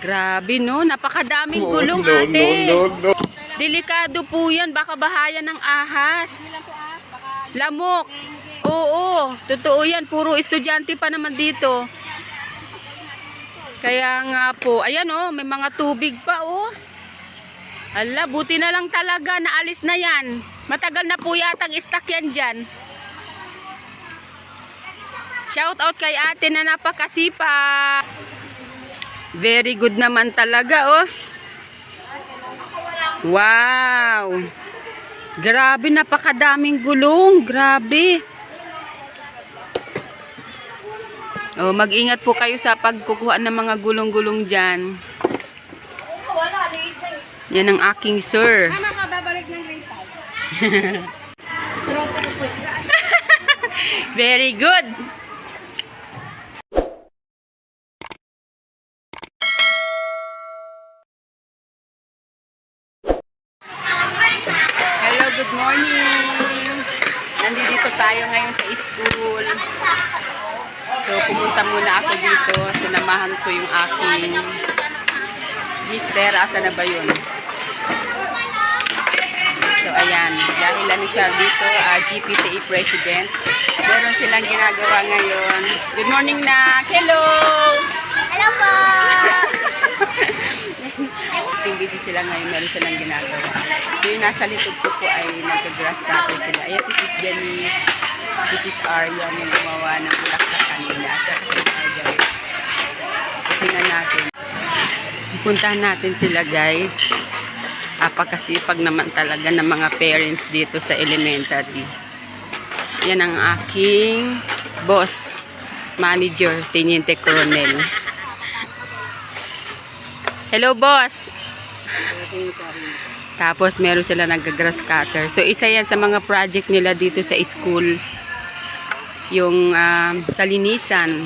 Grabe no, napakadaming gulong ate. Delikado po yan, baka bahayan ng ahas. Lamok. Oo, totoo yan, puro estudyante pa naman dito. Kaya nga po, ayan oh, may mga tubig pa oh. Ala, buti na lang talaga, naalis na yan. Matagal na po yatang stock yan dyan. Shout out kay ate na napakasipag. Very good naman talaga oh. Wow. Grabe, napakadaming gulong. Grabe. Oh, mag-ingat po kayo sa pagkukuha ng mga gulong-gulong dyan. Yan ang aking sir. Mama, kababalik ng grade 5. Very good. Hello, good morning. Nandito tayo ngayon sa school. So, pumunta muna ako dito. Sinamahan ko yung aking mister. Asa na ba yun? So, ayan. Dahil ano siya dito, GPTA President. Meron silang ginagawa ngayon. Good morning na. Hello! Hello po! Busy sila ngayon. Meron silang ginagawa. So, yung nasa likod ko po ay nag-grass cutter sila. Ayan si Sis Janice. Si Sis Aryan yung gumawa ng bulaklak kanina. At saka si Margaret. Tingnan natin. Puntahan natin sila guys. Apakasipag naman talaga ng mga parents dito sa elementary. Yan ang aking boss, manager, Teniente Colonel. Hello boss! Tapos meron sila nag-grass cutter. So isa yan sa mga project nila dito sa school. Yung kalinisan.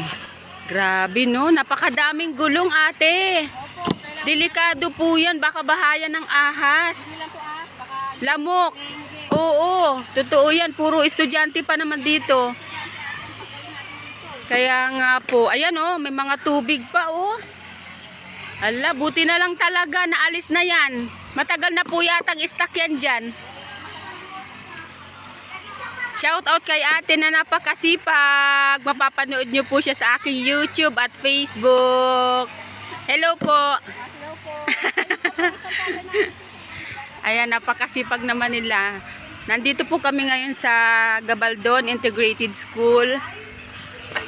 Grabe no, napakadaming gulong ate. Delikado po yan, baka bahayan ng ahas. Lamok. Oo, totoo yan, puro estudyante pa naman dito. Kaya nga po, ayan oh, may mga tubig pa oh. Ala, buti na lang talaga, naalis na yan. Matagal na po yatang stock yan dyan. Shout out kay ate na napakasipag. Mapapanood nyo po siya sa aking YouTube at Facebook. Hello po. Hello po. Ayan, napakasipag naman nila. Nandito po kami ngayon sa Gabaldon Integrated School.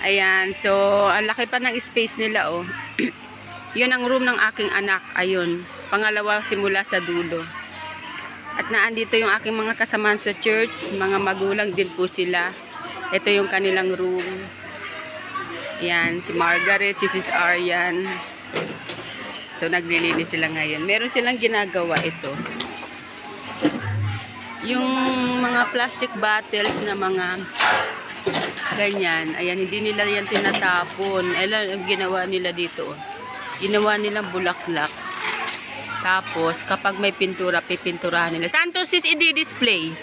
Ayan, so ang laki pa ng space nila oh. Yun ang room ng aking anak. Ayun, pangalawa simula sa dulo. At naandito yung aking mga kasamahan sa church. Mga magulang din po sila. Ito yung kanilang room. Ayan, si Margaret, si Sis Aryan. So naglilinis sila ngayon. Meron silang ginagawa ito. Yung mga plastic bottles na mga ganyan. Ayan, hindi nila yan tinatapon. Ayan ang ginawa nila dito. Ginawa nilang bulaklak. Tapos, kapag may pintura, pipinturahan nila. Saan to sis i-display?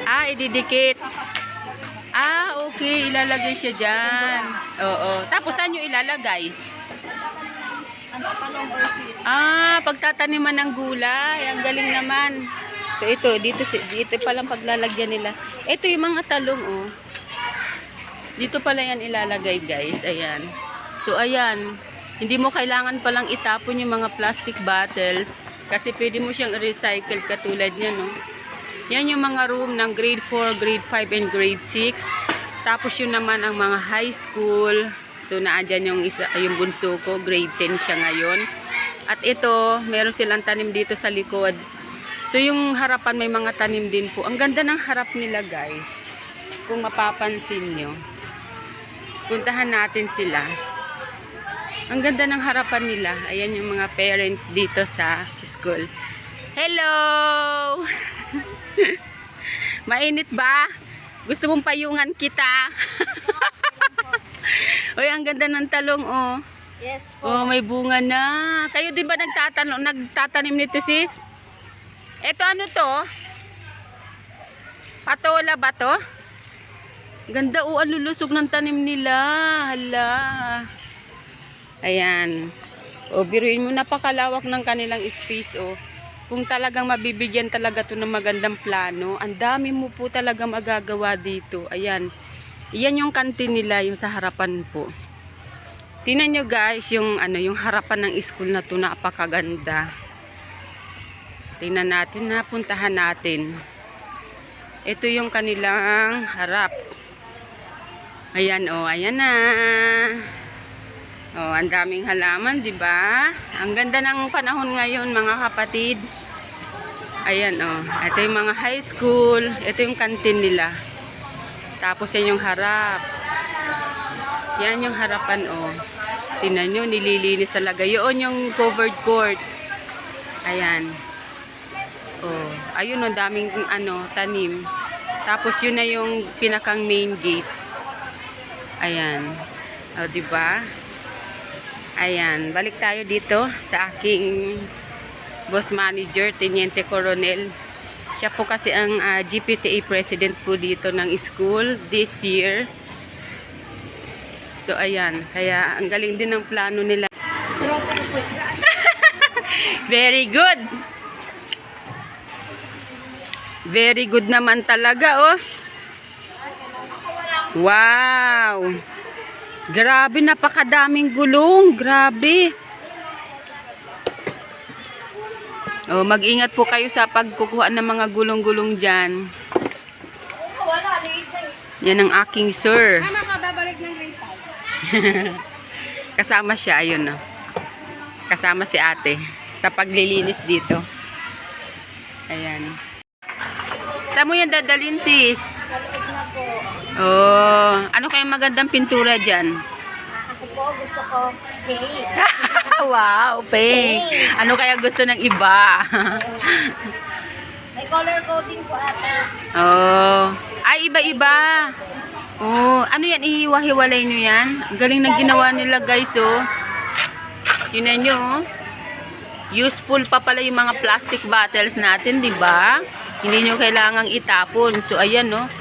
Ah, ididikit. Ah, okay. Ilalagay siya dyan. Oo. Tapos, saan nyo ilalagay? Ah, pagtataniman ng gulay. Ang galing naman. So, ito. Dito palang paglalagyan nila. Ito yung mga talong, oh. Dito pala yan ilalagay, guys. Ayan. So, ayan, hindi mo kailangan palang itapon yung mga plastic bottles kasi pwede mo siyang recycle katulad niya, no? Yan yung mga room ng grade 4, grade 5, and grade 6. Tapos yun naman ang mga high school. So, naandyan yung bunso ko, grade 10 siya ngayon. At ito, meron silang tanim dito sa likod. So, yung harapan may mga tanim din po. Ang ganda ng harap nila, guys. Kung mapapansin nyo. Puntahan natin sila. Ang ganda ng harapan nila. Ayan yung mga parents dito sa school. Hello! Mainit ba? Gusto mong payungan kita? Uy, ang ganda ng talong, oh. Yes po. Oh, may bunga na. Kayo din ba nagtatanim nito, sis? Ito ano to? Patola ba to? Ganda, oh, ang lulusog ng tanim nila. Hala. Ayan. O, biruin mo, napakalawak ng kanilang space, o. Kung talagang mabibigyan talaga to ng magandang plano, ang dami mo po talaga magagawa dito. Ayan. Iyan yung kantin nila, yung sa harapan po. Tingnan nyo guys, yung harapan ng school na to, napakaganda. Tingnan natin, napuntahan natin. Ito yung kanilang harap. Ayan, o, ayan na. Oh, ang daming halaman, 'di ba? Ang ganda ng panahon ngayon, mga kapatid. Ayan, oh. Ito yung mga high school, ito yung kantin nila. Tapos yan yung harap. Yan yung harapan, oh. Tingnan nyo, nililinis talaga. Yun yung covered court. Ayan. Oh, ayun, oh, daming tanim. Tapos yun na yung pinakang main gate. Ayan. Oh, 'di ba? Ayan, balik tayo dito sa aking boss manager, Teniente Coronel. Siya po kasi ang GPTA president po dito ng school this year. So, ayan, kaya ang galing din ng plano nila. Very good. Very good naman talaga, oh. Wow. Grabe, napakadaming gulong. Grabe. Oh, mag-ingat po kayo sa pagkukuha ng mga gulong-gulong dyan. Yan ang aking sir. Mama, babalik ng grade 5. Kasama siya, ayun, no. Kasama si ate sa paglilinis dito. Ayan. Saan mo yan dadalhin, sis? Oh, ano kayong magandang pintura dyan? Ako po, gusto ko pink. Wow, pink. Ano kaya gusto ng iba? May color coding po ata. Oh, ay iba-iba. Oh, ano yan? Ihiwa-hiwalay nyo yan? Ang galing ng ginawa nila, guys, oh. Tingnan nyo, oh. Useful pa pala yung mga plastic bottles natin, di ba? Hindi nyo kailangang itapon. So, ayan, oh.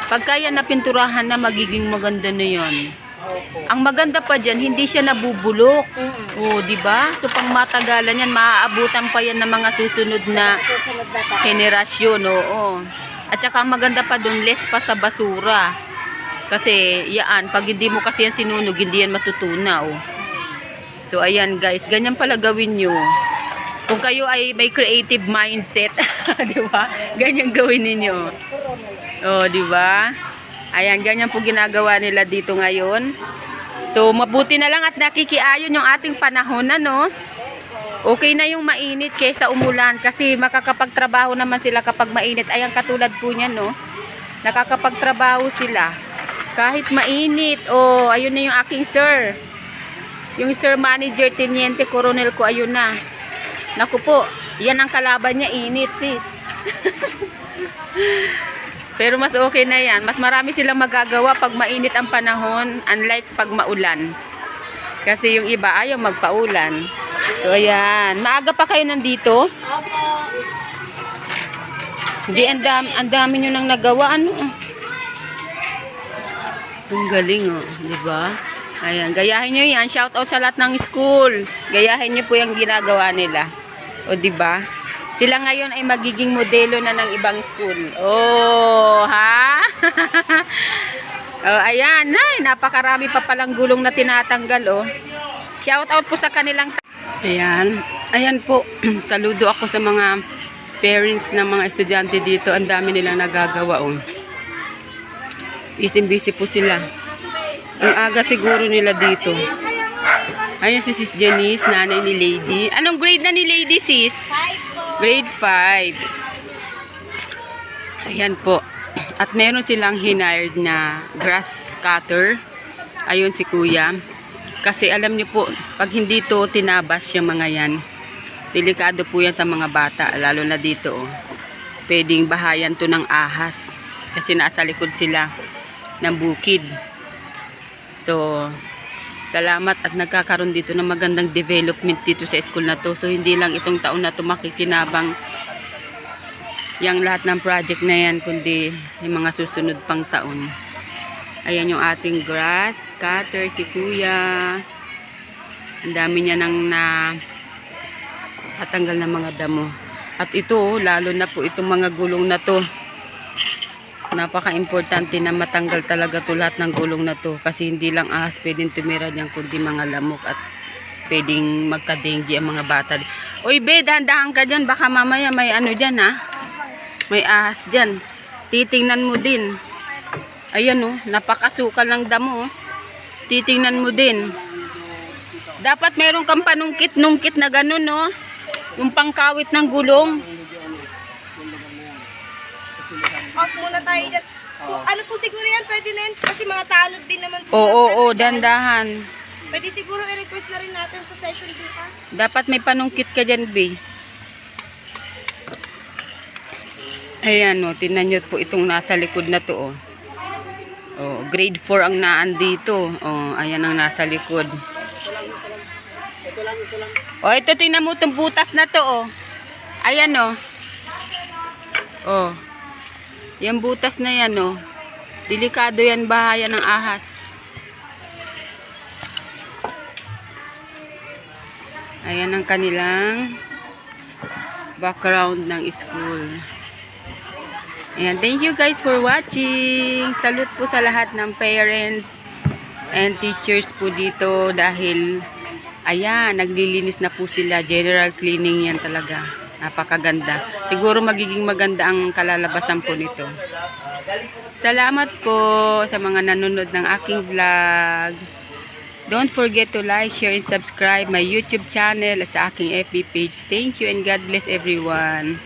Pagka yan napinturahan na, magiging maganda na yan. Ang maganda pa dyan, hindi siya nabubulok. Oh, di ba? So, pang matagalan yan, maaabutan pa yan ng mga susunod na Susunod na tayo. henerasyon, oo. At saka ang maganda pa dun, less pa sa basura. Kasi, yan, pag hindi mo kasi yan sinunog, hindi yan matutunaw. So, ayan guys, ganyan pala gawin nyo. Kung kayo ay may creative mindset, di ba? Ganyan gawin ninyo. Oh, di ba? Ayan, ganyan po ginagawa nila dito ngayon. So, mabuti na lang at nakikiayon yung ating panahon, ano? Okay na yung mainit kaysa umulan kasi makakapagtrabaho naman sila kapag mainit. Ayan, katulad po niyan, no? Nakakapagtrabaho sila kahit mainit. Oh, ayun na yung aking sir. Yung sir manager, Teniente Coronel ko, ayun na. Naku po, yan ang kalaban niya, init, sis. Pero mas okay na yan. Mas marami silang magagawa pag mainit ang panahon, unlike pag maulan. Kasi yung iba ayaw magpaulan. So, ayan. Maaga pa kayo nandito? Opo. Hindi, ang dami nyo nang nagawa. Ano? Ang galing, oh. Diba? Ayan. Gayahin nyo yan. Shout out sa lahat ng school. Gayahin nyo po yung ginagawa nila. O, diba? Sila ngayon ay magiging modelo na ng ibang school. Oh, ha? Oh, ayan. Ay, napakarami pa palang gulong na tinatanggal, oh. Shout out po sa kanilang... Ayan. Ayan po. Saludo ako sa mga parents ng mga estudyante dito. Ang dami nilang nagagawa, oh. Busy po sila. Ang aga siguro nila dito. Ayan si Sis Janice, nanay ni Lady. Anong grade na ni Lady, sis? 5 po. Grade 5. Ayan po. At meron silang hinired na grass cutter. Ayun si kuya. Kasi alam niyo po, pag hindi to tinabas yung mga yan, delikado po yan sa mga bata. Lalo na dito, oh. Pwedeng bahayan to ng ahas. Kasi nasa likod sila ng bukid. So, salamat at nagkakaroon dito ng magandang development dito sa school na to. So, hindi lang itong taon na to makikinabang yung lahat ng project na yan, kundi yung mga susunod pang taon. Ayan yung ating grass cutter, si kuya. Ang dami niya nang natanggal ng mga damo. At ito, lalo na po itong mga gulong na to. Napaka-importante na matanggal talaga to lahat ng gulong na to. Kasi hindi lang ahas pwedeng tumira diyan, kundi mga lamok at pwedeng magka-dengue ang mga bata. Uy, be, dahan-dahan ka dyan. Baka mamaya may ano dyan, ha? May ahas dyan. Titingnan mo din. Ayan, oh. Napakasukal ng damo, oh. Titingnan mo din. Dapat meron kang panungkit-nungkit na ganun, no? Yung pangkawit ng gulong. Off muna tayo dyan. Ano po siguro yan? Pwede na yan. Kasi mga tanod din naman po. Oo, dandahan. Pwede siguro i-request na rin natin sa session dito. Dapat may panungkit ka dyan, be. Ayan, oh. Tingnan nyo po itong nasa likod na to, oh. Oh, grade 4 ang naan dito. Oh, ayan ang nasa likod. Oh, ito tingnan mo itong butas na to, oh. Ayan, oh. Oh. Yan butas na yan, oh. Delikado yan, bahaya ng ahas. Ayan ang kanilang background ng school. Ayan, thank you guys for watching. Salute po sa lahat ng parents and teachers po dito dahil ayan, naglilinis na po sila. General cleaning yan talaga. Napakaganda. Siguro magiging maganda ang kalalabasan po nito. Salamat po sa mga nanonood ng aking vlog. Don't forget to like, share, and subscribe my YouTube channel at sa aking FB page. Thank you and God bless everyone.